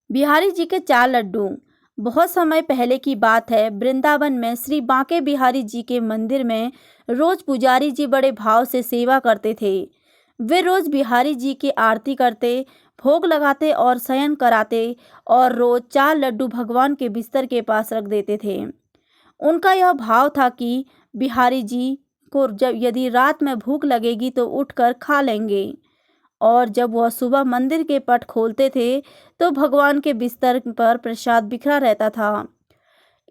बिहारी जी के 4 लड्डू। बहुत समय पहले की बात है। वृंदावन में श्री बांके बिहारी जी के मंदिर में रोज पुजारी जी बड़े भाव से सेवा करते थे। वे रोज बिहारी जी की आरती करते, भोग लगाते और शयन कराते और रोज 4 लड्डू भगवान के बिस्तर के पास रख देते थे। उनका यह भाव था कि बिहारी जी को जब यदि रात में भूख लगेगी तो उठकर खा लेंगे, और जब वह सुबह मंदिर के पट खोलते थे तो भगवान के बिस्तर पर प्रसाद बिखरा रहता था।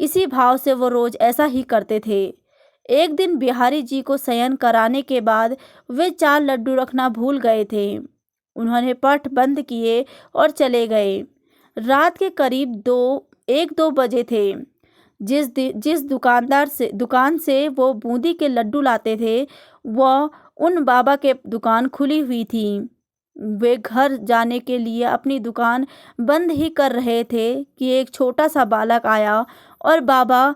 इसी भाव से वो रोज ऐसा ही करते थे। एक दिन बिहारी जी को शयन कराने के बाद वे 4 लड्डू रखना भूल गए थे। उन्होंने पट बंद किए और चले गए। रात के करीब 1-2 बजे थे। जिस दुकान से वो बूंदी के लड्डू लाते थे, वह उन बाबा के दुकान खुली हुई थी। वे घर जाने के लिए अपनी दुकान बंद ही कर रहे थे कि एक छोटा सा बालक आया और बाबा,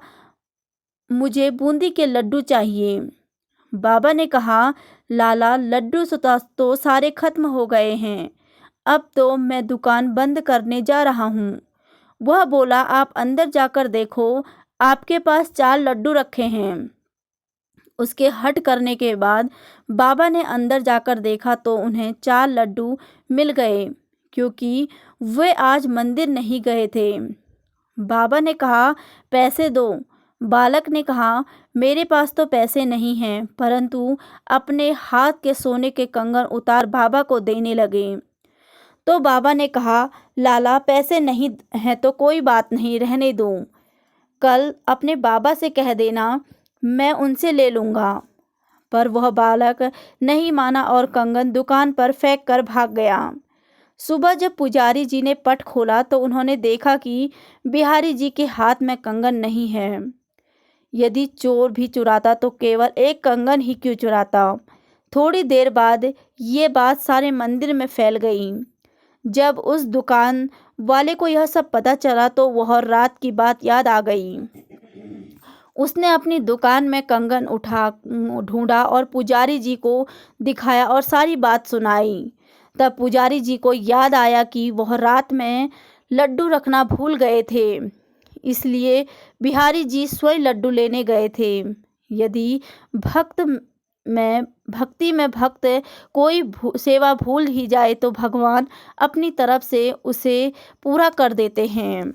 मुझे बूंदी के लड्डू चाहिए। बाबा ने कहा, लाला, लड्डू तो सारे खत्म हो गए हैं। अब तो मैं दुकान बंद करने जा रहा हूँ। वह बोला, आप अंदर जाकर देखो, आपके पास 4 लड्डू रखे हैं। उसके हट करने के बाद बाबा ने अंदर जाकर देखा तो उन्हें 4 लड्डू मिल गए, क्योंकि वे आज मंदिर नहीं गए थे। बाबा ने कहा, पैसे दो। बालक ने कहा, मेरे पास तो पैसे नहीं हैं, परंतु अपने हाथ के सोने के कंगन उतार बाबा को देने लगे। तो बाबा ने कहा, लाला, पैसे नहीं हैं तो कोई बात नहीं, रहने दो। कल अपने बाबा से कह देना, मैं उनसे ले लूँगा। पर वह बालक नहीं माना और कंगन दुकान पर फेंक कर भाग गया। सुबह जब पुजारी जी ने पट खोला तो उन्होंने देखा कि बिहारी जी के हाथ में कंगन नहीं है। यदि चोर भी चुराता तो केवल एक कंगन ही क्यों चुराता। थोड़ी देर बाद ये बात सारे मंदिर में फैल गई। जब उस दुकान वाले को यह सब पता चला तो वह रात की बात याद आ गई। उसने अपनी दुकान में कंगन ढूंढा और पुजारी जी को दिखाया और सारी बात सुनाई। तब पुजारी जी को याद आया कि वह रात में लड्डू रखना भूल गए थे, इसलिए बिहारी जी स्वयं लड्डू लेने गए थे। यदि भक्ति में भक्त कोई सेवा भूल ही जाए तो भगवान अपनी तरफ से उसे पूरा कर देते हैं।